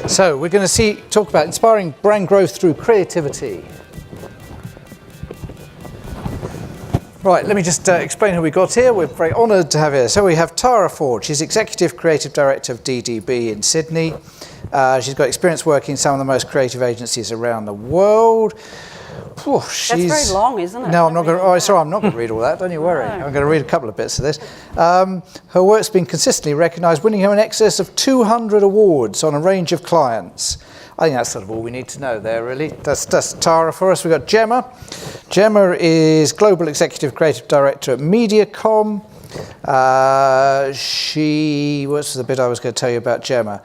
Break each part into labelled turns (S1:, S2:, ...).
S1: So we're going to talk about inspiring brand growth through creativity. Right, let me just explain who we got here. We're very honoured to have here. So we have Tara Ford. She's Executive Creative Director of DDB in Sydney. She's got experience working in some of the most creative agencies around the world.
S2: That's very long, isn't it?
S1: No, I'm not going to. Oh, sorry, I'm not going to read all that. Don't you worry. I'm going to read a couple of bits of this. Her work's been consistently recognised, winning her in excess of 200 awards on a range of clients. I think that's sort of all we need to know there, really. That's Tara for us. We've got Gemma. Gemma is Global Executive Creative Director at MediaCom. What's the bit I was going to tell you about Gemma?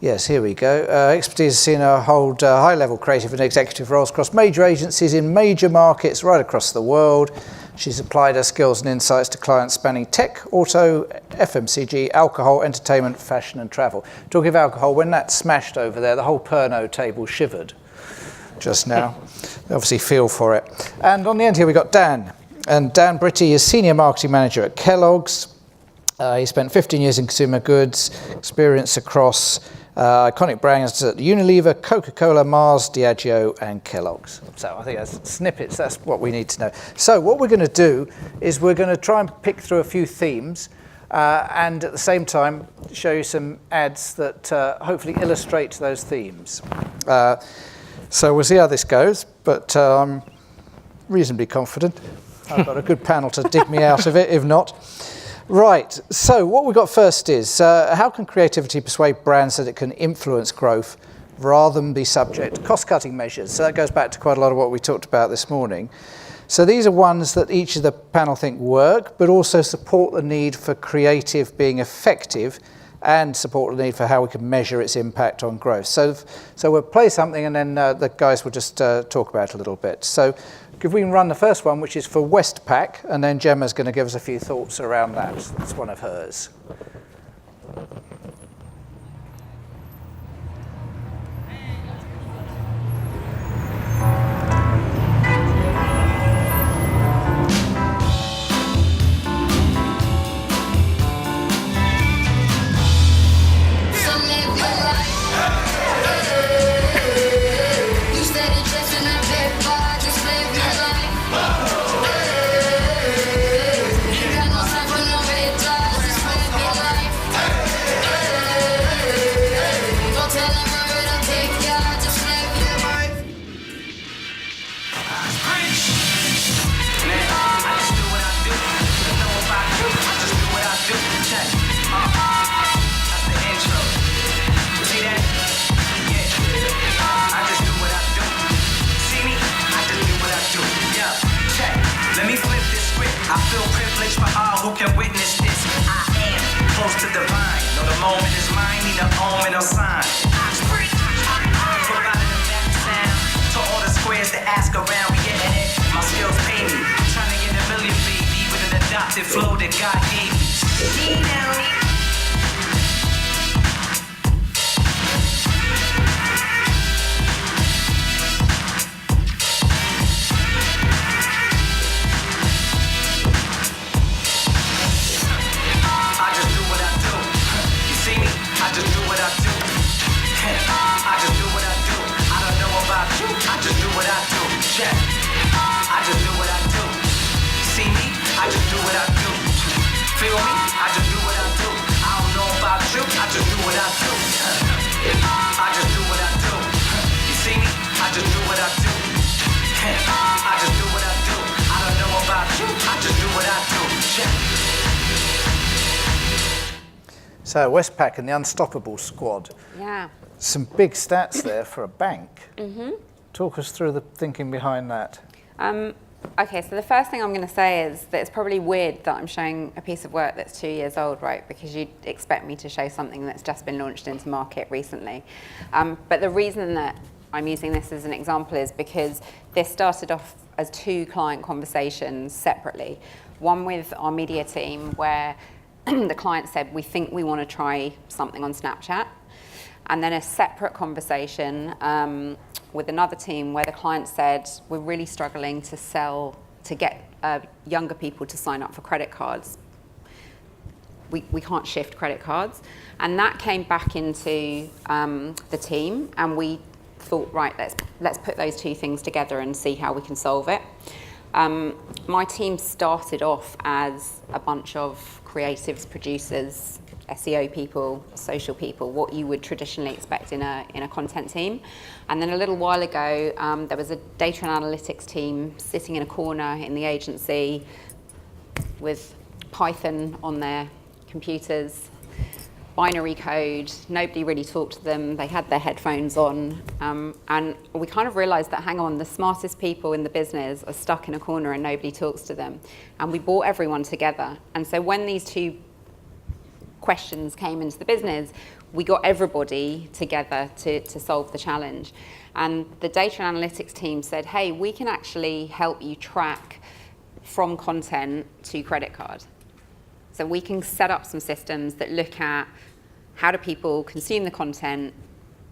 S1: Yes, here we go. Expertise has seen her hold high-level creative and executive roles across major agencies in major markets right across the world. She's applied her skills and insights to clients spanning tech, auto, FMCG, alcohol, entertainment, fashion and travel. Talking of alcohol, when that smashed over there, the whole Pernod table shivered just now. Obviously feel for it. And on the end here we've got Dan. And Dan Bitti is Senior Marketing Manager at Kelloggs. He spent 15 years in consumer goods, experience across iconic brands at Unilever, Coca-Cola, Mars, Diageo and Kellogg's. So I think that's snippets, that's what we need to know. So what we're going to do is we're going to try and pick through a few themes and at the same time show you some ads that hopefully illustrate those themes. So we'll see how this goes, but I'm reasonably confident. I've got a good panel to dig me out of it, if not. Right, so what we've got first is how can creativity persuade brands that it can influence growth rather than be subject to cost-cutting measures? So that goes back to quite a lot of what we talked about this morning. So these are ones that each of the panel think work, but also support the need for creative being effective and support the need for how we can measure its impact on growth. So we'll play something and then the guys will just talk about it a little bit. So if we can run the first one, which is for Westpac, and then Gemma's going to give us a few thoughts around that. That's one of hers.
S3: I feel privileged for all who can witness this. I am close to divine. Know the moment is mine, need an omen or sign. Provided a back sound to all the squares that ask around. We getting it, my skills pay me. Trying to get a million, baby, with an adopted flow that God gave me. Now. Feel me? I just do what I do. I don't know about you. I just do what I do. I just do what I do. You see me? I just do what I do. I just do what I do. I don't know about you. I just do what I do.
S1: So Westpac and the Unstoppable Squad.
S2: Yeah.
S1: Some big stats there for a bank. Mm-hmm. Talk us through the thinking behind that.
S2: Okay, so the first thing I'm going to say is that it's probably weird that I'm showing a piece of work that's 2 years old, right? Because you'd expect me to show something that's just been launched into market recently. But the reason that I'm using this as an example is because this started off as 2 client conversations separately. One with our media team where the client said, we think we want to try something on Snapchat. And then a separate conversation with another team where the client said, we're really struggling to get younger people to sign up for credit cards. we can't shift credit cards. And that came back into the team, and we thought, right, let's put those two things together and see how we can solve it. My team started off as a bunch of creatives, producers, SEO people, social people, what you would traditionally expect in a content team. And then a little while ago, there was a data and analytics team sitting in a corner in the agency with Python on their computers, binary code, nobody really talked to them, they had their headphones on, and we kind of realised that, hang on, the smartest people in the business are stuck in a corner and nobody talks to them. And we brought everyone together. And so when these two questions came into the business, we got everybody together to solve the challenge. And the data and analytics team said, hey, we can actually help you track from content to credit card. So we can set up some systems that look at how do people consume the content,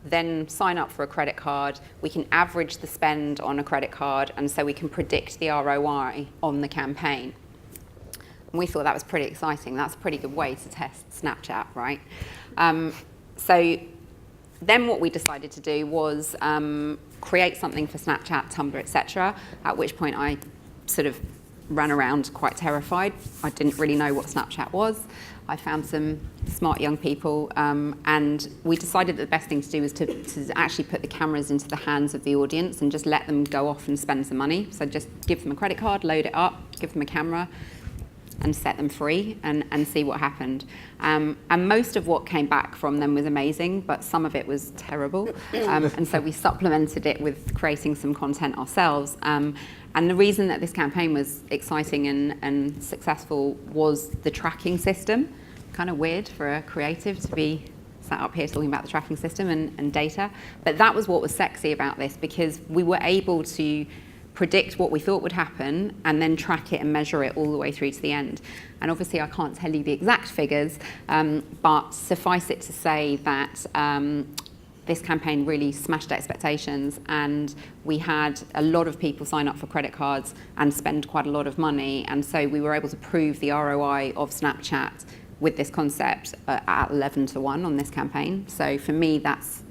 S2: then sign up for a credit card. We can average the spend on a credit card, and so we can predict the ROI on the campaign. And we thought that was pretty exciting. That's a pretty good way to test Snapchat, right? So then what we decided to do was create something for Snapchat, Tumblr, etc. At which point I sort of ran around quite terrified. I didn't really know what Snapchat was. I found some smart young people, and we decided that the best thing to do was to actually put the cameras into the hands of the audience and just let them go off and spend some money. So just give them a credit card, load it up, give them a camera, and set them free and see what happened. And most of what came back from them was amazing, but some of it was terrible. And so we supplemented it with creating some content ourselves. And the reason that this campaign was exciting and successful was the tracking system. Kind of weird for a creative to be sat up here talking about the tracking system and data. But that was what was sexy about this, because we were able to predict what we thought would happen and then track it and measure it all the way through to the end. And obviously I can't tell you the exact figures, but suffice it to say that this campaign really smashed expectations, and we had a lot of people sign up for credit cards and spend quite a lot of money, and so we were able to prove the ROI of Snapchat with this concept at 11-1 on this campaign. So for me, that's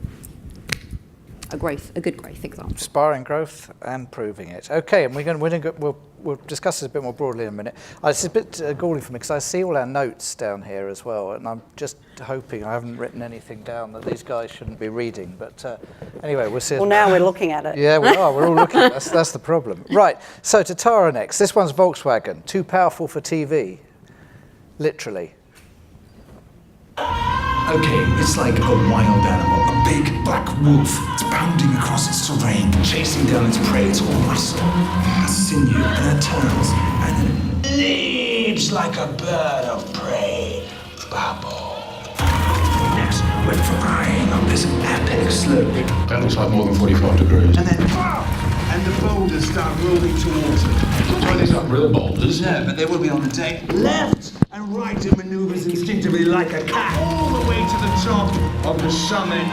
S2: a good growth example.
S1: Inspiring growth and proving it. Okay, and we'll discuss this a bit more broadly in a minute. It's a bit galling for me because I see all our notes down here as well, and I'm just hoping I haven't written anything down that these guys shouldn't be reading. But anyway, we'll see.
S4: Well, now we're looking at it.
S1: Yeah, we are. We're all looking at it. That's the problem. Right, so to Tara next. This one's Volkswagen. Too powerful for TV. Literally.
S5: Okay, it's like a wild animal, a big black wolf. It's bounding across its terrain, chasing down its prey. It's all muscle, a sinew, and it turns, and then it leaps like a bird of prey. Bubble. Next, we're flying up this epic slope.
S6: That looks like more than 45 degrees.
S5: And then, and the boulders start rolling towards it.
S6: Well, these aren't real boulders.
S5: No, but they will be on the day. Left and right it maneuvers instinctively like a cat, all the way to the top of the summit.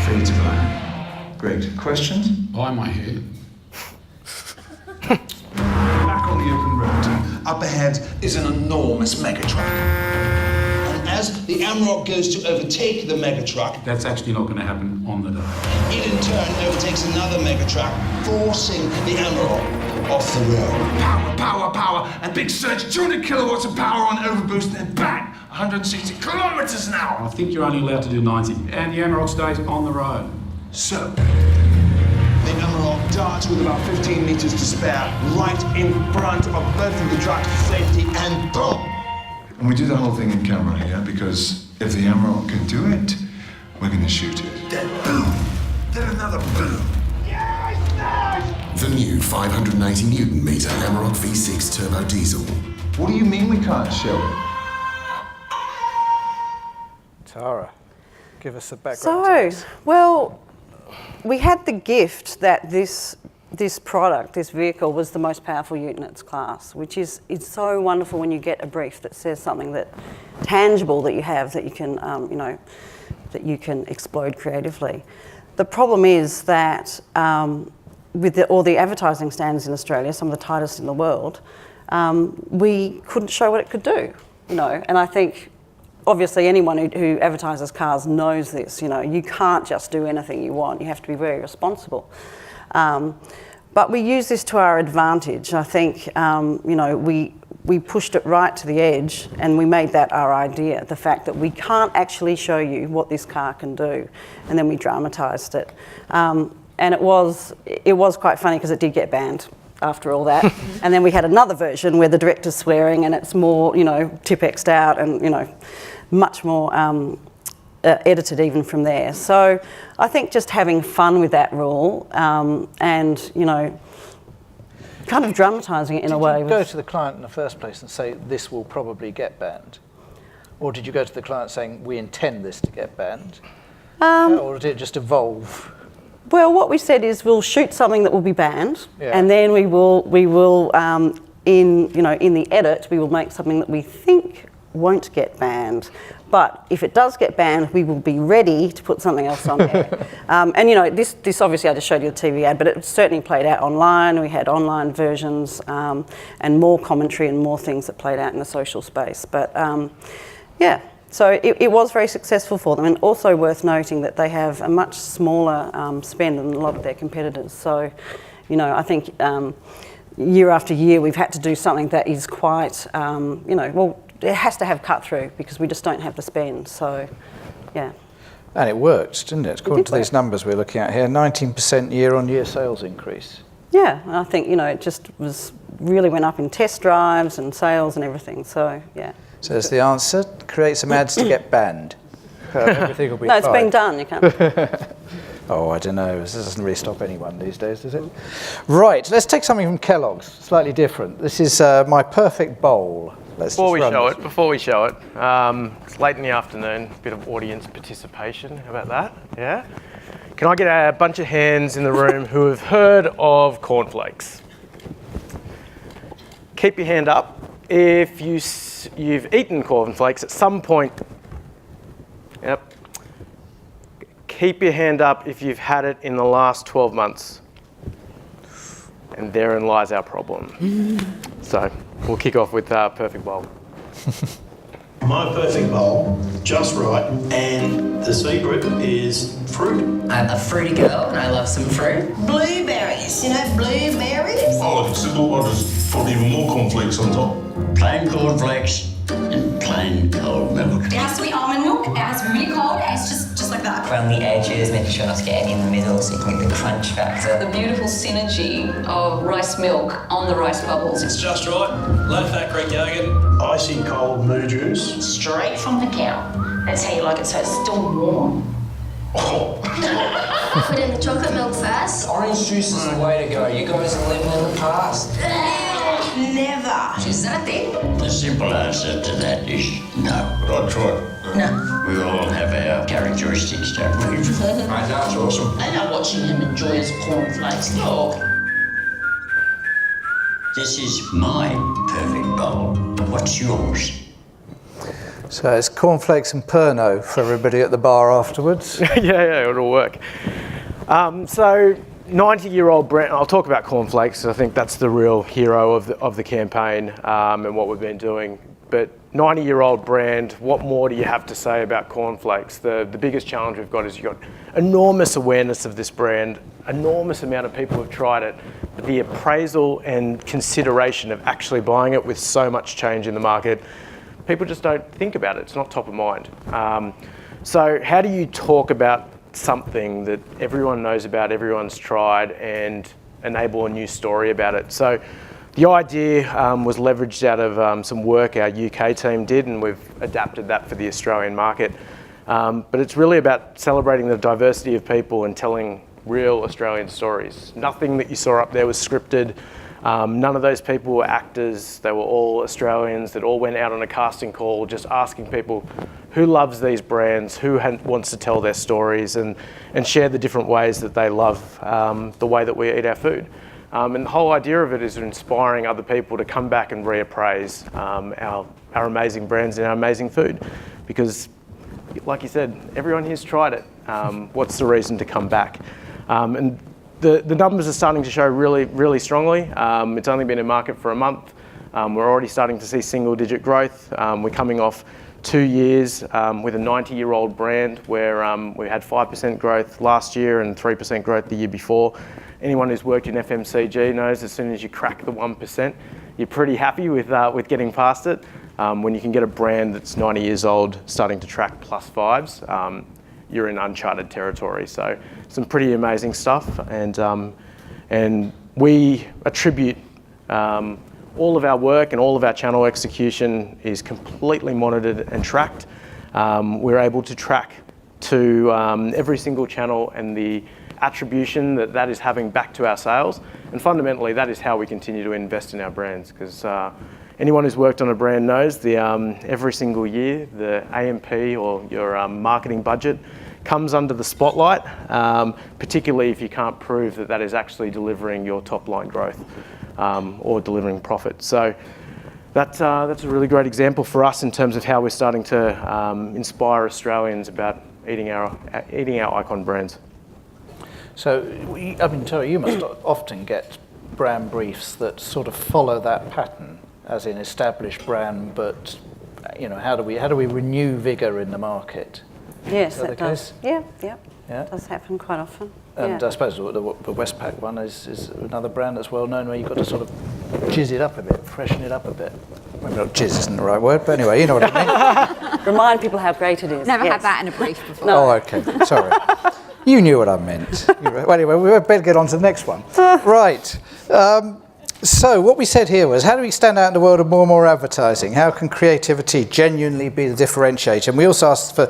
S5: Fade to black. Great. Questions?
S6: Why am I here?
S5: Back on the open road. Up ahead is an enormous megatruck. And as the AMROC goes to overtake the megatruck,
S6: That's actually not going to happen on the day.
S5: it in turn overtakes another megatruck, forcing the AMROC off the road. Power, power, power, and big surge, 200 kilowatts of power on overboost, and bang, 160 kilometers an hour.
S6: I think you're only allowed to do 90, and the Amarok stays on the road.
S5: So, the AMROC darts with about 15 meters to spare, right in front of both of the trucks for safety, and boom!
S7: And we do the whole thing in camera, yeah? Because if the AMROC can do it, we're gonna shoot it.
S5: Then boom! Then another boom! Yes! Yes!
S8: The new 580 Newton meter Amarok V6 turbo diesel.
S7: What do you mean we can't show it?
S1: Tara, give us a background.
S4: So, well, we had the gift that this product, this vehicle, was the most powerful unit in its class, which is it's so wonderful when you get a brief that says something that tangible that you have that you can, that you can explode creatively. The problem is that with all the advertising standards in Australia, some of the tightest in the world, we couldn't show what it could do. you know, and I think obviously anyone who advertises cars knows this, you know, you can't just do anything you want, you have to be very responsible. But we use this to our advantage. I think, you know, we pushed it right to the edge and we made that our idea, the fact that we can't actually show you what this car can do, and then we dramatised it. And it was quite funny because it did get banned after all that. And then we had another version where the director's swearing and it's more, you know, Tipexed out and, you know, much more edited even from there. So I think just having fun with that rule and, you know, kind of dramatising it in a way.
S1: Did you go to the client in the first place and say, this will probably get banned? Or did you go to the client saying, we intend this to get banned? Or did it just evolve?
S4: Well, what we said is we'll shoot something that will be banned,
S1: Yeah.
S4: and then we will in the edit we will make something that we think won't get banned. But if it does get banned, we will be ready to put something else on there. And you know, this obviously I just showed you the TV ad, but it certainly played out online. We had online versions and more commentary and more things that played out in the social space. But yeah. So it was very successful for them, and also worth noting that they have a much smaller spend than a lot of their competitors. So, you know, I think year after year we've had to do something that is quite, you know, well, it has to have cut through because we just don't have the spend. So, yeah.
S1: And it worked, didn't it? According to these
S4: work.
S1: numbers we're looking at here, 19% year-on-year sales increase.
S4: Yeah, and I think, you know, it just really went up in test drives and sales and everything. So, yeah.
S1: So there's the answer, create some ads to get banned. Everything will be
S4: No, it's
S1: fine.
S4: been done, you can't.
S1: Oh, I don't know. This doesn't really stop anyone these days, does it? Right, let's take something from Kelloggs, slightly different. This is my perfect bowl.
S9: Before we show it, it's late in the afternoon, a bit of audience participation. How about that? Yeah? Can I get a bunch of hands in the room who have heard of cornflakes? Keep your hand up if you've eaten cornflakes at some point. Yep. Keep your hand up if you've had it in the last 12 months. And therein lies our problem. So we'll kick off with Perfect Bowl.
S10: My perfect bowl, just right, and the secret is fruit.
S11: I'm a fruity girl and I love some fruit. Blueberries, you know, blueberries.
S12: Oh, it's simple. I'll just put even more cornflakes on top.
S13: Plain cornflakes and plain cold milk.
S14: It has to be almond milk, it has to be really cold, and it's just like that.
S11: Around the edges, making sure not to get any in the middle so you can get the crunch factor.
S15: The beautiful synergy of rice milk on the rice bubbles.
S10: It's just right. Low-fat Greek yogurt, icy cold moo juice.
S15: Straight from the cow. That's how you like it, so it's still warm.
S14: Put in the chocolate milk first.
S11: Orange juice is the way to go. You guys are living in the past.
S14: Never.
S15: Is that a thing?
S13: The simple answer to that is no.
S12: But I'd try it.
S15: No.
S13: We all have our characteristics, don't we?
S12: I know, it's awesome.
S15: I know watching him enjoy his cornflakes. Look.
S13: This is my perfect bowl. What's yours?
S1: So it's cornflakes and Pernod for everybody at the bar afterwards.
S9: yeah, it'll work. So 90-year-old brand, I'll talk about cornflakes. I think that's the real hero of the campaign and what we've been doing. But 90-year-old brand, what more do you have to say about cornflakes? The biggest challenge we've got is you've got enormous awareness of this brand, enormous amount of people have tried it, but the appraisal and consideration of actually buying it with so much change in the market, people just don't think about it. It's not top of mind. So how do you talk about something that everyone knows about, everyone's tried, and enable a new story about it? So the idea was leveraged out of some work our UK team did, and we've adapted that for the Australian market. But it's really about celebrating the diversity of people and telling real Australian stories. Nothing that you saw up there was scripted. None of those people were actors. They were all Australians that all went out on a casting call just asking people who loves these brands, who wants to tell their stories and share the different ways that they love the way that we eat our food. And the whole idea of it is inspiring other people to come back and reappraise our amazing brands and our amazing food. Because, like you said, everyone here's tried it. What's the reason to come back? And the numbers are starting to show really, really strongly. It's only been in market for a month. We're already starting to see single-digit growth. We're coming off 2 years with a 90-year-old brand where we had 5% growth last year and 3% growth the year before. Anyone who's worked in FMCG knows as soon as you crack the 1%, you're pretty happy with getting past it. When you can get a brand that's 90 years old starting to track +5s, you're in uncharted territory. So some pretty amazing stuff, and we attribute all of our work and all of our channel execution is completely monitored and tracked. We're able to track to every single channel and the attribution that is having back to our sales. And fundamentally, that is how we continue to invest in our brands, because anyone who's worked on a brand knows every single year, the AMP or your marketing budget comes under the spotlight, particularly if you can't prove that is actually delivering your top line growth or delivering profit. So that's a really great example for us in terms of how we're starting to inspire Australians about eating our icon brands.
S1: So, Terry, you must often get brand briefs that sort of follow that pattern, as in established brand, but how do we renew vigour in the market?
S4: Yes, that does. Yeah, it does happen quite often.
S1: And I suppose the Westpac one is another brand that's well known, where you've got to sort of jizz it up a bit, freshen it up a bit. Maybe not jizz isn't the right word, but anyway, you know what I mean.
S4: Remind people how great it is.
S2: Never had that in a brief before.
S1: No. Oh, okay, sorry. You knew what I meant. Well, anyway, we better get on to the next one. Right. So what we said here was, how do we stand out in the world of more and more advertising? How can creativity genuinely be the differentiator? And we also asked for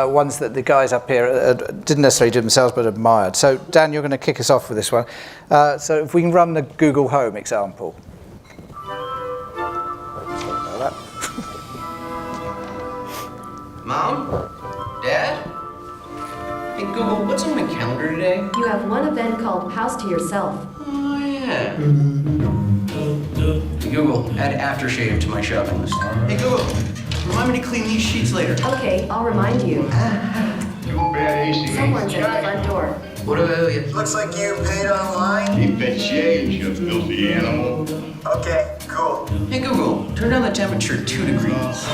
S1: ones that the guys up here didn't necessarily do themselves, but admired. So Dan, you're going to kick us off with this one. So if we can run the Google Home example.
S11: Mom? Dad? Hey Google, what's on my calendar today?
S16: You have one event called House to Yourself.
S11: Oh yeah. Hey Google, add aftershave to my shopping list. Hey Google, remind me to clean these sheets later.
S16: Okay, I'll remind you. Someone's at the front door.
S11: What about you?
S17: Looks like you paid online.
S12: Keep that change, you filthy animal.
S17: Okay, cool.
S11: Hey Google, turn down the temperature 2 degrees.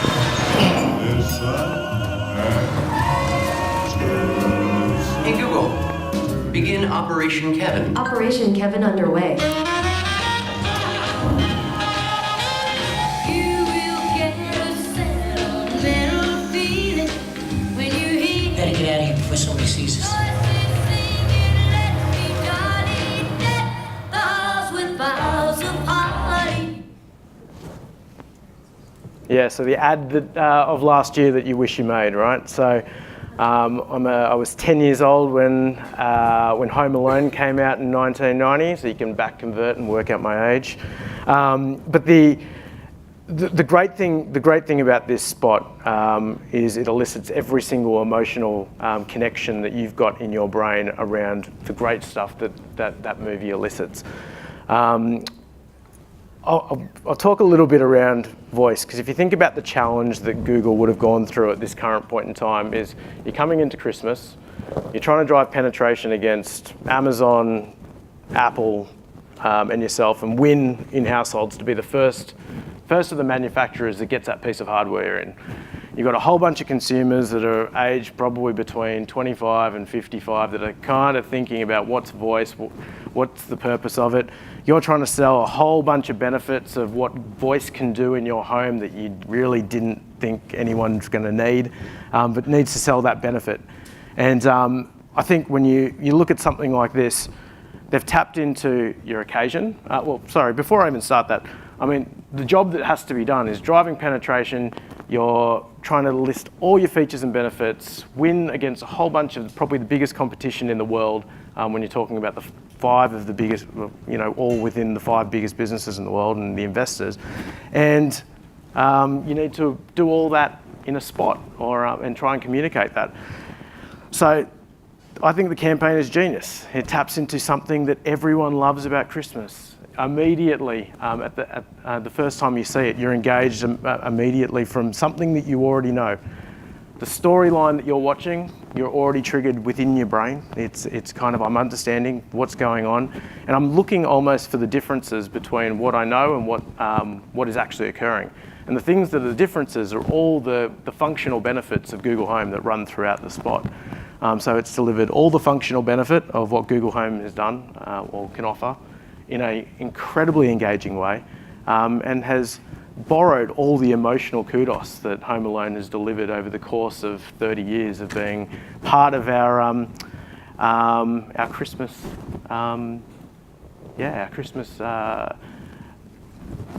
S11: Hey Google, begin Operation Kevin.
S16: Operation Kevin underway.
S11: Better get out of here before somebody sees us.
S9: Yeah, so the ad of last year that you wish you made, right? So I was 10 years old when Home Alone came out in 1990, so you can back convert and work out my age. But the great thing about this spot is it elicits every single emotional connection that you've got in your brain around the great stuff that movie elicits. I'll talk a little bit around voice, because if you think about the challenge that Google would have gone through at this current point in time, is you're coming into Christmas, you're trying to drive penetration against Amazon, Apple, and yourself, and win in households to be the first of the manufacturers that gets that piece of hardware in. You've got a whole bunch of consumers that are aged probably between 25 and 55 that are kind of thinking about what's voice, what's the purpose of it. You're trying to sell a whole bunch of benefits of what voice can do in your home that you really didn't think anyone's going to need, but needs to sell that benefit. And I think when you look at something like this, they've tapped into your occasion. Before I even start that, I mean, the job that has to be done is driving penetration. You're trying to list all your features and benefits, win against a whole bunch of probably the biggest competition in the world when you're talking about the 5 of the biggest, all within the 5 biggest businesses in the world and the investors. And you need to do all that in a spot and try and communicate that. So I think the campaign is genius. It taps into something that everyone loves about Christmas. Immediately, at the first time you see it, you're engaged immediately from something that you already know. the storyline that you're watching, you're already triggered within your brain. It's kind of, I'm understanding what's going on, and I'm looking almost for the differences between what I know and what is actually occurring. And the things that are the differences are all the functional benefits of Google Home that run throughout the spot. So it's delivered all the functional benefit of what Google Home has done or can offer in an incredibly engaging way, and has borrowed all the emotional kudos that Home Alone has delivered over the course of 30 years of being part of our Christmas, our Christmas,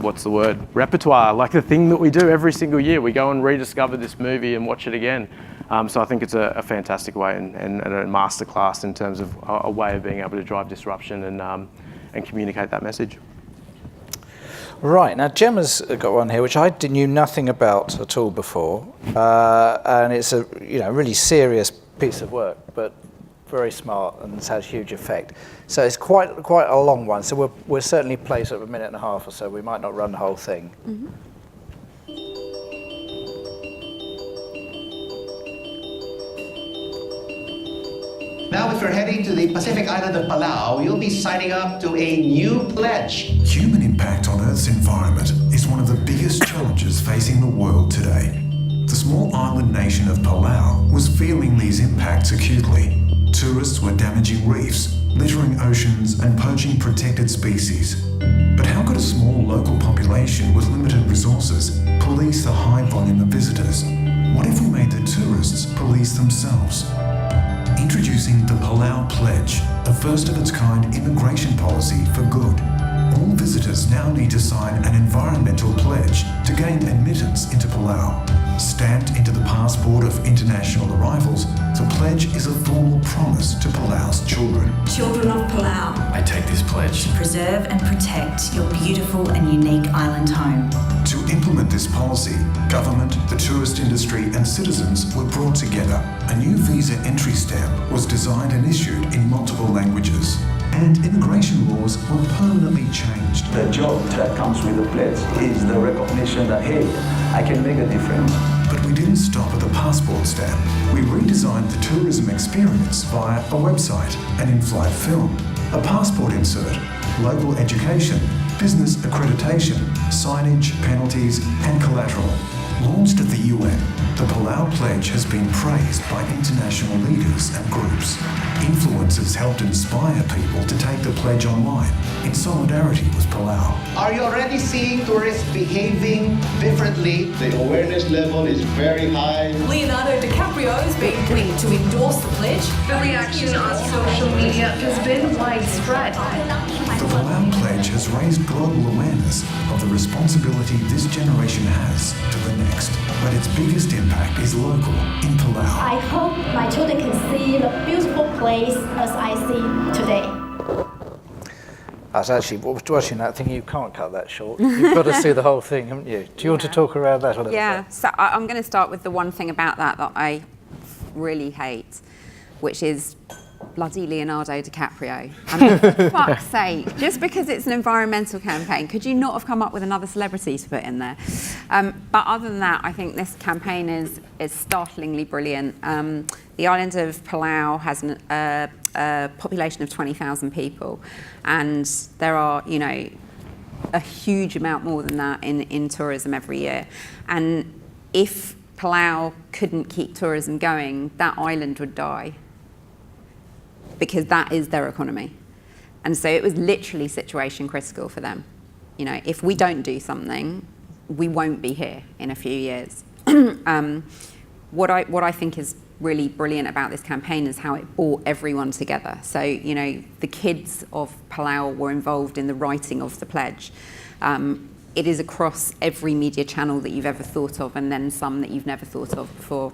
S9: what's the word? Repertoire, like the thing that we do every single year. We go and rediscover this movie and watch it again. So I think it's a fantastic way and a masterclass in terms of a way of being able to drive disruption and communicate that message.
S1: Right, now Gemma's got one here which I knew nothing about at all before, and it's a really serious piece of work, but very smart and it's had huge effect. So it's quite a long one, so we'll certainly play sort of a minute and a half or so. We might not run the whole thing.
S2: Mm-hmm.
S18: Now, if you're heading to the Pacific island of Palau, you'll be signing up to a new pledge.
S5: Human impact on Earth's environment is one of the biggest challenges facing the world today. The small island nation of Palau was feeling these impacts acutely. Tourists were damaging reefs, littering oceans, and poaching protected species. But how could a small local population with limited resources police the high volume of visitors? What if we made the tourists police themselves? Introducing the Palau Pledge, a first-of-its-kind immigration policy for good. All visitors now need to sign an environmental pledge to gain admittance into Palau. Stamped into the passport of international arrivals, the pledge is a formal promise to Palau's children.
S14: Children of Palau,
S5: I take this pledge
S14: to preserve and protect your beautiful and unique island home.
S5: To implement this policy, government, the tourist industry and citizens were brought together. A new visa entry stamp was designed and issued in multiple languages. And immigration laws were permanently changed.
S19: The job that comes with the pledge is the recognition that, hey, I can make a difference.
S5: But we didn't stop at the passport stamp. We redesigned the tourism experience via a website, an in-flight film, a passport insert, local education, business accreditation, signage, penalties, and collateral. Launched at the UN, the Palau Pledge has been praised by international leaders and groups. Influencers helped inspire people to take the pledge online in solidarity with Palau.
S18: Are you already seeing tourists behaving differently?
S12: The awareness level is very high.
S14: Leonardo DiCaprio has been willing to endorse the pledge.
S16: The reaction on social media has been widespread.
S5: The Palau Pledge has raised global awareness of the responsibility this generation has to the next. But its biggest impact is local, in Palau.
S20: I hope my children can see the beautiful place as I see today.
S1: That's actually, watching that thing, you can't cut that short. You've got to see the whole thing, haven't you? Do you want to talk around that a little bit?
S2: Yeah, so I'm going to start with the one thing about that I really hate, which is bloody Leonardo DiCaprio. I mean, for fuck's sake, just because it's an environmental campaign, could you not have come up with another celebrity to put in there? But other than that, I think this campaign is startlingly brilliant. The island of Palau has a population of 20,000 people, and there are, a huge amount more than that in tourism every year. And if Palau couldn't keep tourism going, that island would die, because that is their economy. And so it was literally situation critical for them. If we don't do something, we won't be here in a few years. What I think is really brilliant about this campaign is how it brought everyone together. So, the kids of Palau were involved in the writing of the pledge. It is across every media channel that you've ever thought of, and then some that you've never thought of before.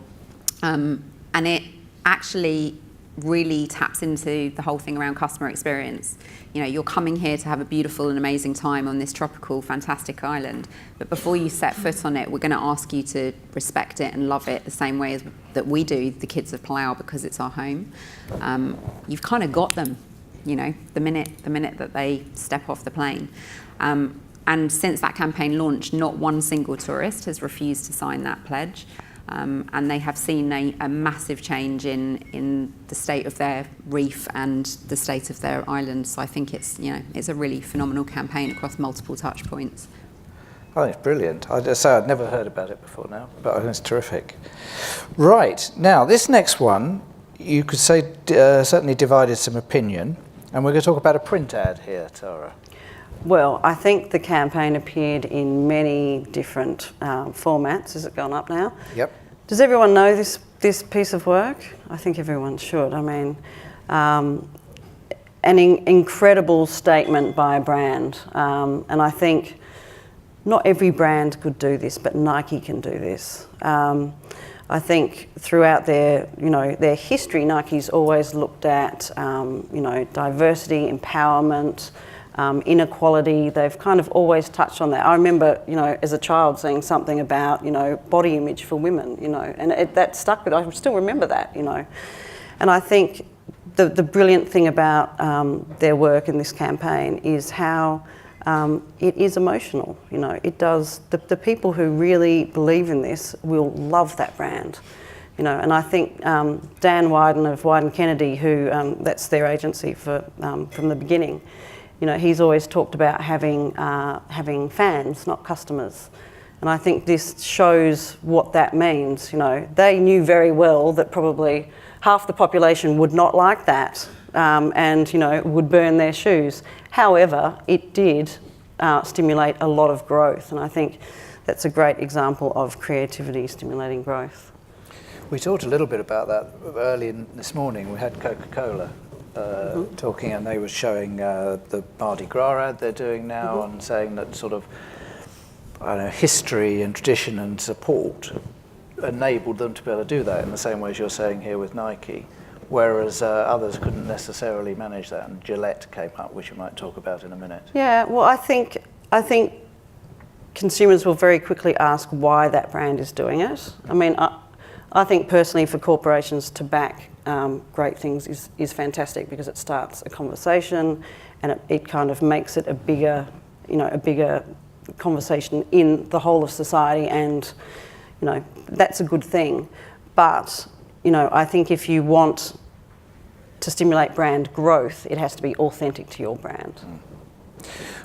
S2: And it actually really taps into the whole thing around customer experience. You're coming here to have a beautiful and amazing time on this tropical, fantastic island, but before you set foot on it, we're going to ask you to respect it and love it the same way that we do, the kids of Palau, because it's our home. You've kind of got them, the minute that they step off the plane. And since that campaign launched, not one single tourist has refused to sign that pledge. and they have seen a massive change in the state of their reef and the state of their island. So I think it's a really phenomenal campaign across multiple touch points.
S1: I think it's brilliant. I just say I'd never heard about it before now, but I think it's terrific. Right, now this next one, you could say certainly divided some opinion, and we're going to talk about a print ad here, Tara.
S4: Well, I think the campaign appeared in many different formats. Has it gone up now?
S1: Yep.
S4: Does everyone know this piece of work? I think everyone should. I mean, an incredible statement by a brand, and I think not every brand could do this, but Nike can do this. I think throughout their history, Nike's always looked at, diversity, empowerment, inequality. They've kind of always touched on that. I remember, as a child seeing something about, body image for women, and that stuck with me. I still remember that, And I think the brilliant thing about their work in this campaign is how it is emotional. It does. The people who really believe in this will love that brand, And I think Dan Wyden of Wyden Kennedy, who that's their agency from the beginning. He's always talked about having fans, not customers, and I think this shows what that means. They knew very well that probably half the population would not like that, and would burn their shoes. However, it did stimulate a lot of growth, and I think that's a great example of creativity stimulating growth.
S1: We talked a little bit about that early this morning. We had Coca-Cola talking, and they were showing the Mardi Gras ad they're doing now, and saying that sort of history and tradition and support enabled them to be able to do that in the same way as you're saying here with Nike. Whereas others couldn't necessarily manage that, and Gillette came up, which you might talk about in a minute.
S4: Yeah, well, I think consumers will very quickly ask why that brand is doing it. I mean, I think personally for corporations to back great things is fantastic, because it starts a conversation, and it kind of makes it a bigger conversation in the whole of society, and that's a good thing. But I think if you want to stimulate brand growth, it has to be authentic to your brand.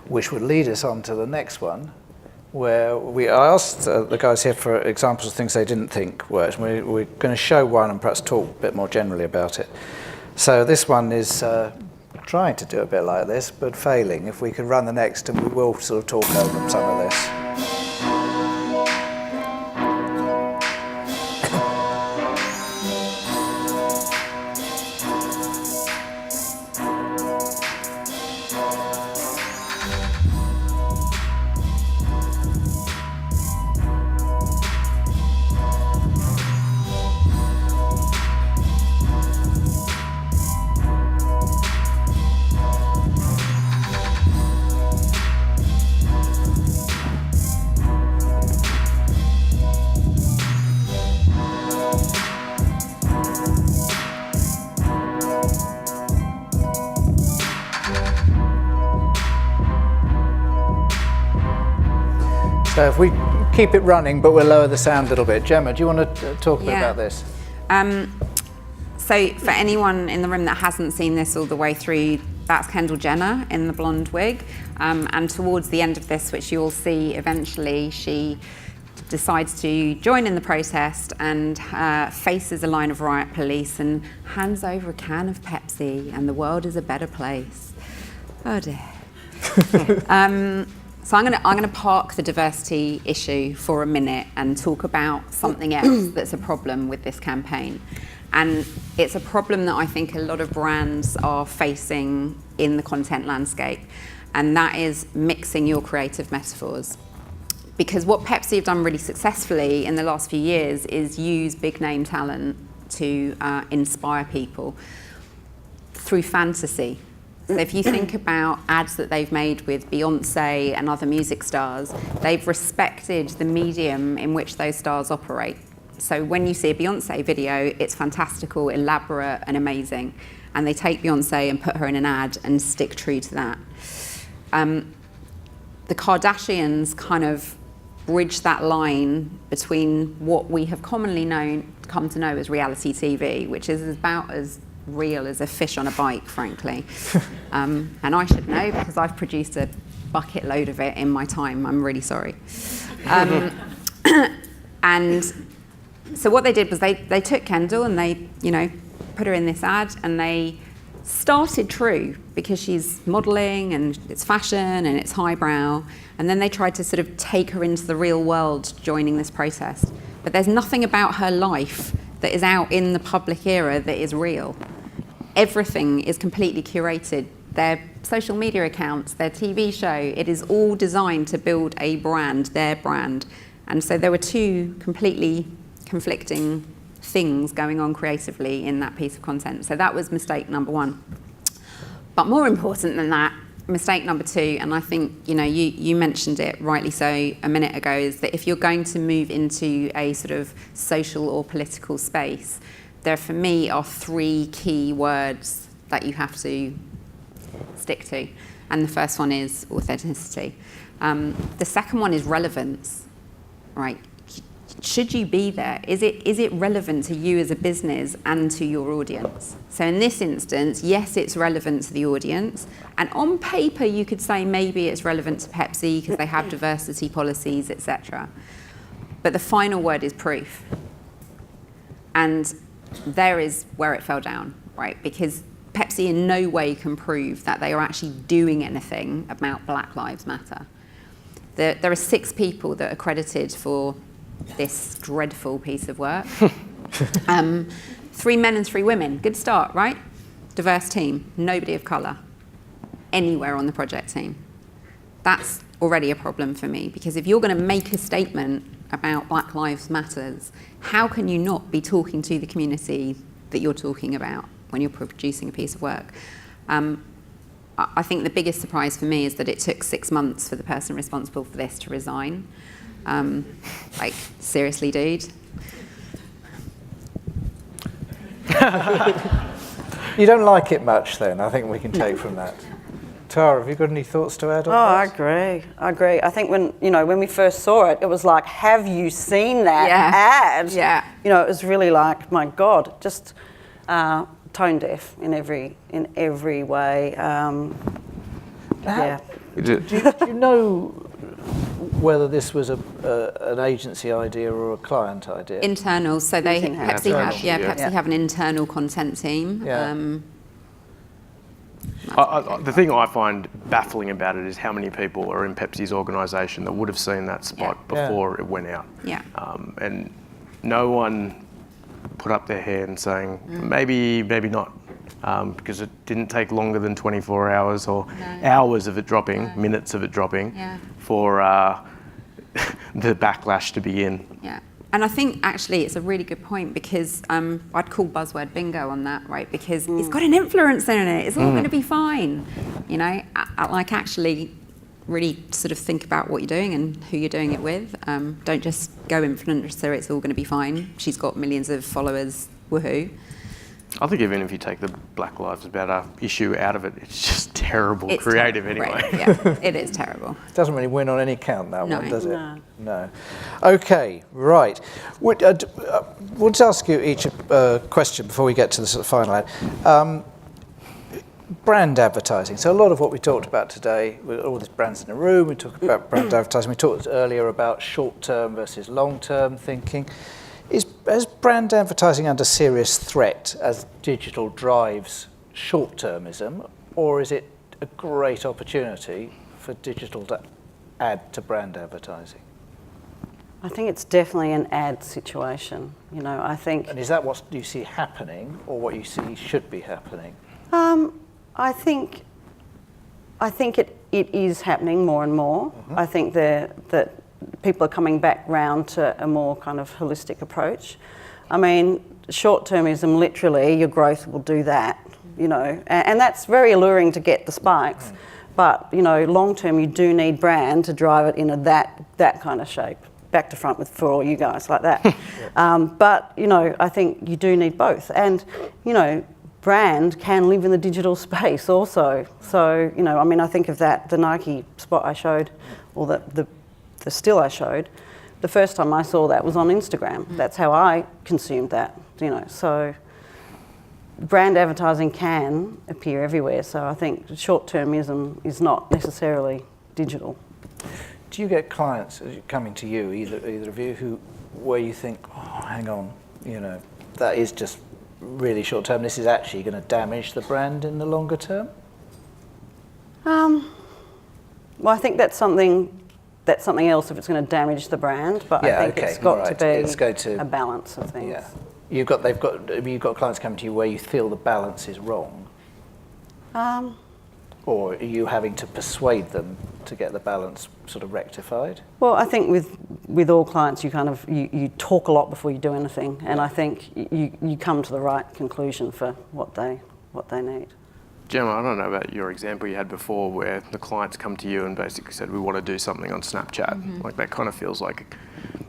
S1: Which would lead us on to the next one, where I asked the guys here for examples of things they didn't think worked. We're going to show one and perhaps talk a bit more generally about it. So this one is trying to do a bit like this, but failing. If we could run the next, and we will sort of talk over some of this. So if we keep it running, but we'll lower the sound a little bit. Gemma, do you want to talk a bit about this?
S2: So for anyone in the room that hasn't seen this all the way through, that's Kendall Jenner in the blonde wig. And towards the end of this, which you'll see eventually, she decides to join in the protest and faces a line of riot police and hands over a can of Pepsi, and the world is a better place. Oh dear. So I'm going to park the diversity issue for a minute and talk about something else that's a problem with this campaign. And it's a problem that I think a lot of brands are facing in the content landscape, and that is mixing your creative metaphors. Because what Pepsi have done really successfully in the last few years is use big name talent to inspire people through fantasy. So if you think about ads that they've made with Beyonce and other music stars, they've respected the medium in which those stars operate. So when you see a Beyonce video, it's fantastical, elaborate, and amazing. And they take Beyonce and put her in an ad and stick true to that. The Kardashians kind of bridge that line between what we have commonly come to know as reality TV, which is about as real as a fish on a bike, frankly. And I should know because I've produced a bucket load of it in my time. I'm really sorry. And so what they did was they took Kendall and they, put her in this ad, and they started true because she's modelling and it's fashion and it's highbrow, and then they tried to sort of take her into the real world joining this protest. But there's nothing about her life that is out in the public era that is real. Everything is completely curated. Their social media accounts, their TV show, it is all designed to build a brand, their brand. And so there were two completely conflicting things going on creatively in that piece of content. So that was mistake number one. But more important than that, mistake number two, and I think you mentioned it rightly so a minute ago, is that if you're going to move into a sort of social or political space, there for me are three key words that you have to stick to. And the first one is authenticity. The second one is relevance, right? Should you be there? Is it relevant to you as a business and to your audience? So in this instance, yes, it's relevant to the audience. And on paper, you could say maybe it's relevant to Pepsi because they have diversity policies, etc. But the final word is proof. And there is where it fell down, right? Because Pepsi in no way can prove that they are actually doing anything about Black Lives Matter. There are 6 people that are credited for this dreadful piece of work. 3 men and 3 women. Good start, right? Diverse team. Nobody of colour anywhere on the project team. That's already a problem for me, because if you're going to make a statement about Black Lives Matters, how can you not be talking to the community that you're talking about when you're producing a piece of work? I think the biggest surprise for me is that it took 6 months for the person responsible for this to resign. Like, seriously, dude?
S1: You don't like it much then, I think we can take from that. Tara, have you got any thoughts to add on that?
S4: I agree. I think when we first saw it, it was like, have you seen that ad?
S2: Yeah.
S4: It was really like, my God, just tone deaf in every way.
S1: Do you know whether this was an agency idea or a client idea?
S2: Internal. So Pepsi have an internal content team.
S1: Yeah.
S9: The thing I find baffling about it is how many people are in Pepsi's organisation that would have seen that spot before it went out.
S2: Yeah.
S9: And no one put up their hand saying, maybe not, because it didn't take longer than 24 hours or hours of it dropping, minutes of it dropping, for the backlash to begin.
S2: Yeah. And I think actually it's a really good point, because I'd call buzzword bingo on that, right? Because it's got an influence in it. It's all going to be fine. Like actually really sort of think about what you're doing and who you're doing it with. Don't just go influencer, it's all going to be fine. She's got millions of followers, woohoo.
S9: I think even if you take the Black Lives Matter issue out of it, it's just terrible creative anyway.
S2: Right, yeah, it is terrible.
S1: It doesn't really win on any count, that one, does it? No. Okay, right. We'll just ask you each a question before we get to the sort of final ad. Brand advertising. So a lot of what we talked about today, with all these brands in the room, we talked about brand advertising. We talked earlier about short-term versus long-term thinking. Is brand advertising under serious threat as digital drives short-termism, or is it a great opportunity for digital to add to brand advertising?
S4: I think it's definitely an ad situation. I think.
S1: And is that what you see happening, or what you see should be happening?
S4: I think it is happening more and more. I think that people are coming back round to a more kind of holistic approach. I mean, short-termism, literally, your growth will do that, and that's very alluring to get the spikes. But, long-term, you do need brand to drive it in that kind of shape, back to front for all you guys like that. But, I think you do need both. And, brand can live in the digital space also. So, I think of that, the Nike spot I showed, or the the still I showed, the first time I saw that was on Instagram. That's how I consumed that, you know. So brand advertising can appear everywhere. So I think short-termism is not necessarily digital.
S1: Do you get clients coming to you, either of you, where you think, oh, hang on, you know, that is just really short term, this is actually going to damage the brand in the longer term?
S4: Well, I think that's something else if it's going to damage the brand, but I think it's got to be a balance of things.
S1: Yeah. You've got clients coming to you where you feel the balance is wrong? Or are you having to persuade them to get the balance sort of rectified?
S4: Well, I think with all clients, you kind of you talk a lot before you do anything, and I think you come to the right conclusion for what they need.
S9: Gemma, I don't know about your example you had before where the clients come to you and basically said, we want to do something on Snapchat. Mm-hmm. Like that kind of feels like,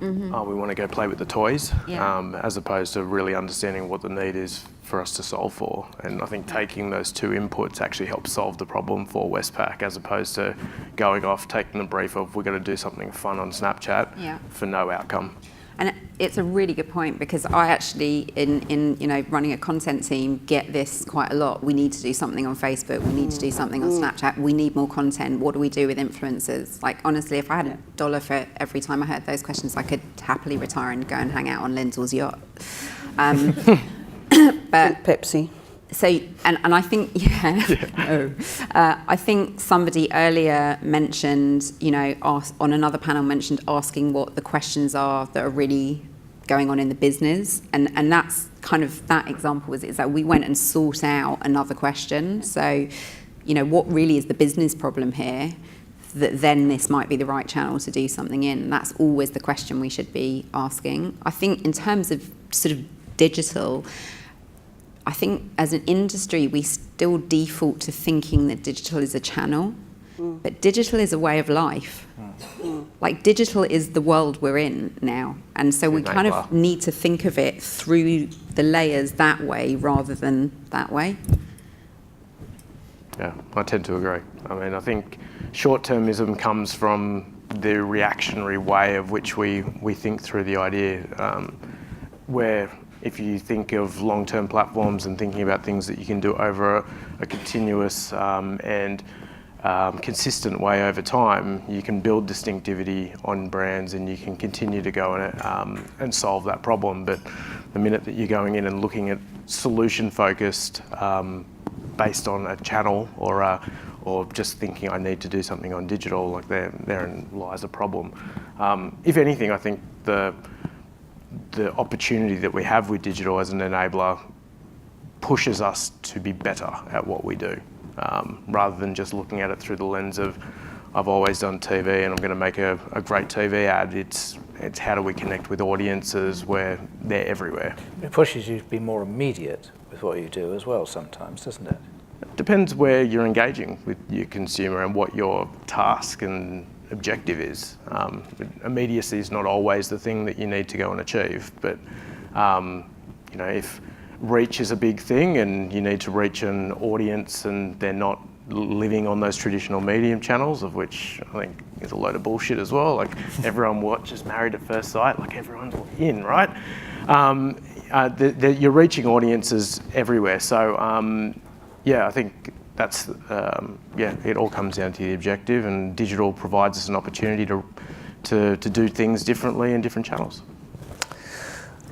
S9: oh, we want to go play with the toys, as opposed to really understanding what the need is for us to solve for. And I think taking those two inputs actually helps solve the problem for Westpac, as opposed to going off, taking the brief of, we're going to do something fun on Snapchat for no outcome.
S2: And it's a really good point, because I actually, in you know, running a content team, get this quite a lot. We need to do something on Facebook. We need to do something on Snapchat. We need more content. What do we do with influencers? Like, honestly, if I had $1 for every time I heard those questions, I could happily retire and go and hang out on Lindell's yacht. But
S4: Pepsi.
S2: So, and I think, I think somebody earlier mentioned, you know, on another panel mentioned asking what the questions are that are really going on in the business. And that's kind of, that example is that we went and sought out another question. So, you know, what really is the business problem here? That then this might be the right channel to do something in. And that's always the question we should be asking. I think in terms of sort of digital, I think as an industry, we still default to thinking that digital is a channel, but digital is a way of life. Like, digital is the world we're in now. And so we kind of need to think of it through the layers that way rather than that way.
S9: Yeah, I tend to agree. I mean, I think short-termism comes from the reactionary way of which we think through the idea, where if you think of long-term platforms and thinking about things that you can do over a continuous and consistent way over time, you can build distinctivity on brands and you can continue to go in it and solve that problem. But the minute that you're going in and looking at solution-focused based on a channel or just thinking I need to do something on digital, like therein lies a problem. If anything, I think the opportunity that we have with digital as an enabler pushes us to be better at what we do, rather than just looking at it through the lens of I've always done TV and I'm going to make a great TV ad. It's how do we connect with audiences where they're everywhere.
S1: It pushes you to be more immediate with what you do as well sometimes, doesn't it?
S9: It depends where you're engaging with your consumer and what your task and objective is. Immediacy is not always the thing that you need to go and achieve, but you know, if reach is a big thing and you need to reach an audience and they're not living on those traditional medium channels, of which I think is a load of bullshit as well. Like, everyone watches Married at First Sight, like everyone's in, right? You're reaching audiences everywhere. So yeah, I think that's, it all comes down to the objective, and digital provides us an opportunity to do things differently in different channels.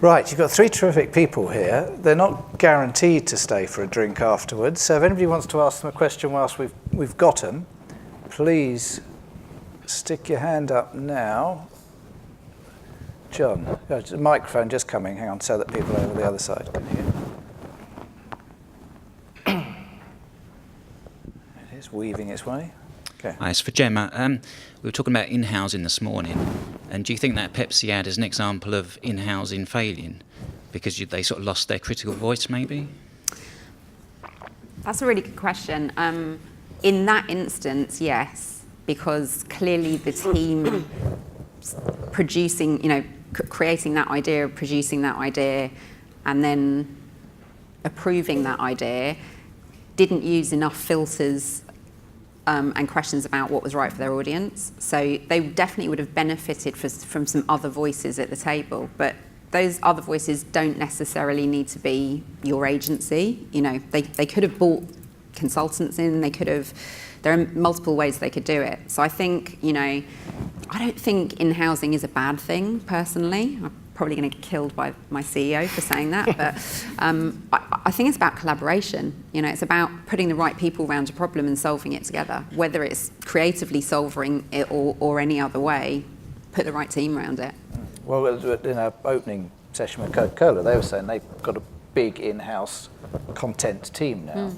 S1: Right, you've got three terrific people here. They're not guaranteed to stay for a drink afterwards, so if anybody wants to ask them a question whilst we've got them, please stick your hand up now. John, the microphone just coming, hang on, so that people over the other side can hear. It is weaving its way. Okay.
S21: Hi, it's for Gemma. We were talking about in-housing this morning, and do you think that Pepsi ad is an example of in-housing failing because they sort of lost their critical voice, maybe?
S2: That's a really good question. In that instance, yes, because clearly the team producing, you know, creating that idea, producing that idea, and then approving that idea didn't use enough filters and questions about what was right for their audience. So they definitely would have benefited from some other voices at the table, but those other voices don't necessarily need to be your agency. You know, they could have bought consultants in, there are multiple ways they could do it. So I think, you know, I don't think in-housing is a bad thing, personally. I'm probably going to get killed by my CEO for saying that, but I think it's about collaboration. You know, it's about putting the right people around a problem and solving it together, whether it's creatively solving it or any other way, put the right team around it.
S1: Well, in our opening session with Coca-Cola, they were saying they've got a big in-house content team now.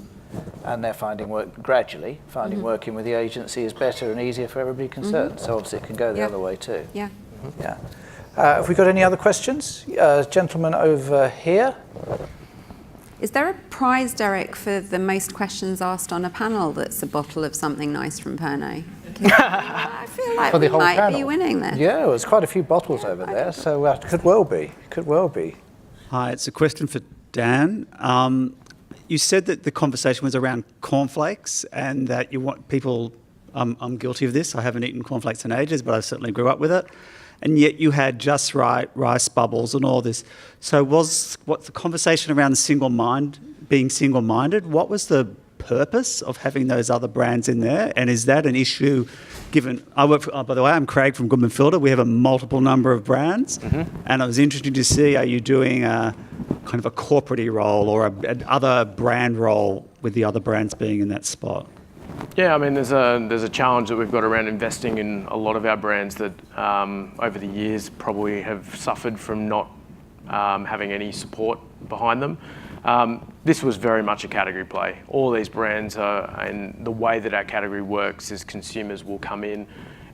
S1: And they're finding working with the agency is better and easier for everybody concerned. So obviously it can go the other way too.
S2: Yeah.
S1: Yeah. Have we got any other questions? Gentleman over here.
S2: Is there a prize, Derek, for the most questions asked on a panel that's a bottle of something nice from Pernod? I feel like we might be winning this.
S1: Yeah, well, there's quite a few bottles over there, so could well be.
S3: Hi, it's a question for Dan. You said that the conversation was around cornflakes and that you want people, I'm guilty of this, I haven't eaten cornflakes in ages, but I certainly grew up with it. And yet you had Just Right, rice bubbles and all this. So what's the conversation around being single-minded? What was the purpose of having those other brands in there? And is that an issue given, by the way, I'm Craig from Goodman Filter. We have a multiple number of brands. And I was interested to see, are you doing a kind of a corporate-y role or an other brand role with the other brands being in that spot?
S9: Yeah, I mean, there's a challenge that we've got around investing in a lot of our brands that over the years probably have suffered from not having any support behind them. This was very much a category play. All these brands and the way that our category works is consumers will come in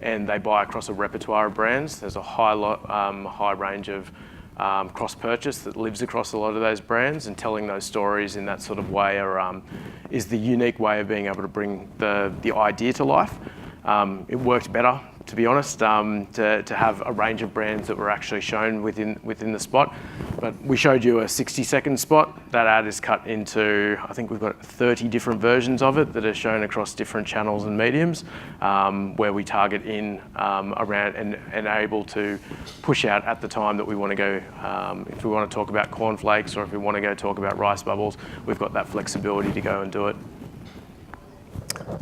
S9: and they buy across a repertoire of brands. There's a high range of cross-purchase that lives across a lot of those brands, and telling those stories in that sort of way is the unique way of being able to bring the idea to life. It worked better, to be honest, to have a range of brands that were actually shown within the spot. But we showed you a 60-second spot. That ad is cut into, I think we've got 30 different versions of it that are shown across different channels and mediums, where we target in around and are able to push out at the time that we want to go. If we want to talk about cornflakes or if we want to go talk about rice bubbles, we've got that flexibility to go and do it.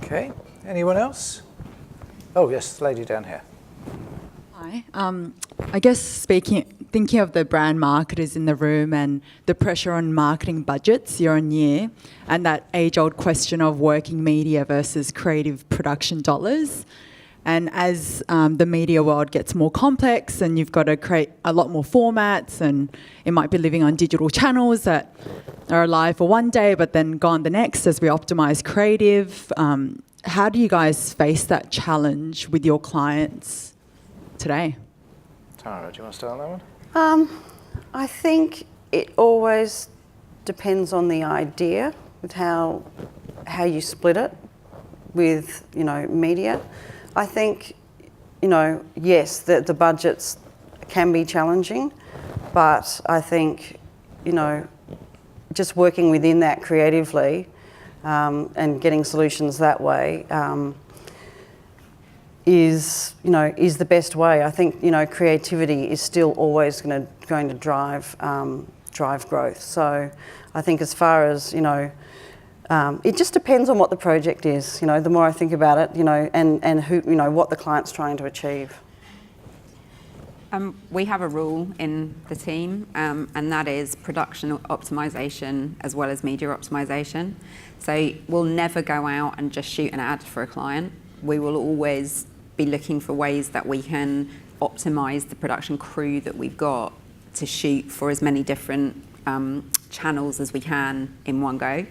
S1: Okay, anyone else? Oh yes, the lady down here.
S22: Hi. I guess thinking of the brand marketers in the room and the pressure on marketing budgets year on year, and that age-old question of working media versus creative production dollars. And as the media world gets more complex and you've got to create a lot more formats, and it might be living on digital channels that are alive for one day but then gone the next as we optimize creative, how do you guys face that challenge with your clients today?
S1: Tara, do you want to start on that one?
S4: I think it always depends on the idea with how you split it with, media. I think, yes, the budgets can be challenging, but I think, just working within that creatively and getting solutions that way is the best way. I think creativity is still always going to drive growth. So I think as far as it just depends on what the project is. The more I think about it, and who what the client's trying to achieve.
S2: We have a rule in the team, and that is production optimization as well as media optimization. So we'll never go out and just shoot an ad for a client. We will always be looking for ways that we can optimize the production crew that we've got to shoot for as many different channels as we can in one go.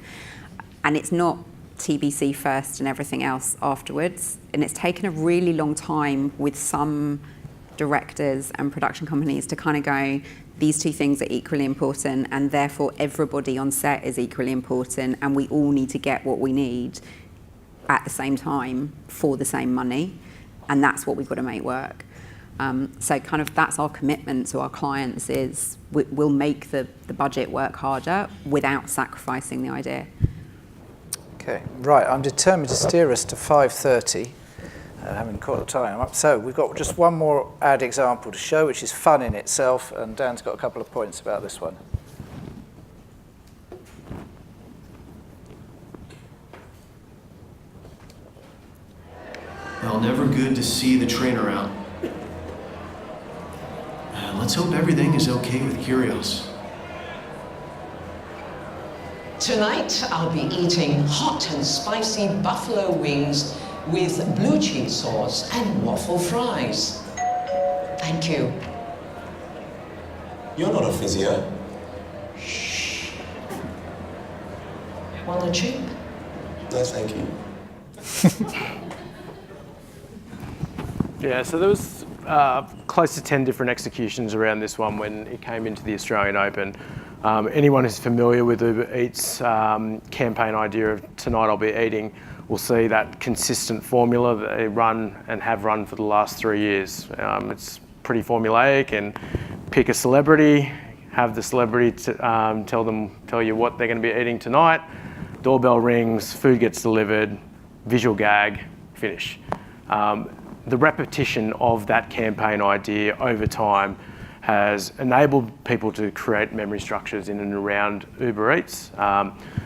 S2: And it's not TBC first and everything else afterwards. And it's taken a really long time with some directors and production companies to kind of go, these two things are equally important, and therefore everybody on set is equally important, and we all need to get what we need at the same time for the same money, and that's what we've got to make work. So kind of that's our commitment to our clients, is we'll make the budget work harder without sacrificing the idea.
S1: Okay, right, I'm determined to steer us to 5:30, having caught the time up. So we've got just one more ad example to show, which is fun in itself, and Dan's got a couple of points about this one.
S6: Well, never good to see the trainer out. Let's hope everything is okay with Curios.
S11: Tonight, I'll be eating hot and spicy buffalo wings with blue cheese sauce and waffle fries. Thank you.
S8: You're not a physio.
S11: Shh. Want a chip?
S8: No, thank you.
S9: Yeah, so there was close to 10 different executions around this one when it came into the Australian Open. Anyone who's familiar with Uber Eats' campaign idea of tonight I'll be eating will see that consistent formula that they run and have run for the last 3 years. It's pretty formulaic, and pick a celebrity, have the celebrity tell you what they're going to be eating tonight. Doorbell rings, food gets delivered, visual gag, finish. The repetition of that campaign idea over time has enabled people to create memory structures in and around Uber Eats.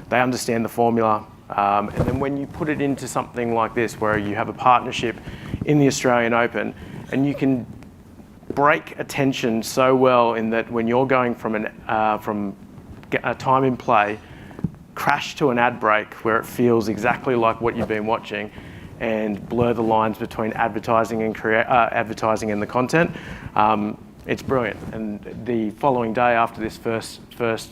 S9: They understand the formula, and then when you put it into something like this, where you have a partnership in the Australian Open, and you can break attention so well in that when you're going from a time in play, crash to an ad break where it feels exactly like what you've been watching, and blur the lines between advertising and advertising and the content. It's brilliant. And the following day after this first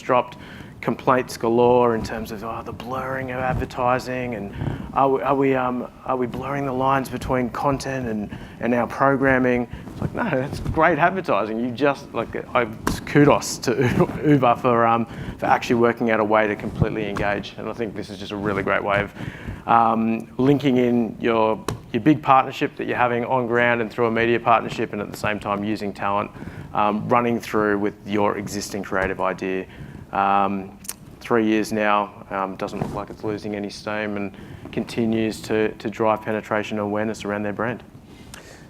S9: dropped, complaints galore in terms of the blurring of advertising, and are we blurring the lines between content and our programming? It's like, no, that's great advertising. You just kudos to Uber for actually working out a way to completely engage. And I think this is just a really great way of linking in your big partnership that you're having on ground and through a media partnership, and at the same time using talent running through with your existing creative idea. 3 years now, doesn't look like it's losing any steam, and continues to drive penetration and awareness around their brand.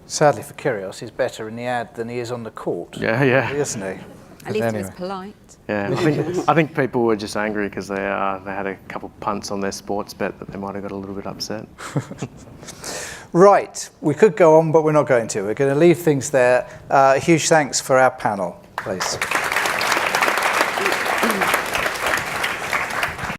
S1: Sadly for Kyrgios, he's better in the ad than he is on the court.
S9: Yeah.
S1: Isn't he?
S2: At least he was polite.
S9: Yeah, I think people were just angry because they had a couple punts on their sports bet that they might have got a little bit upset.
S1: Right, we could go on, but we're not going to. We're going to leave things there. Huge thanks for our panel, please.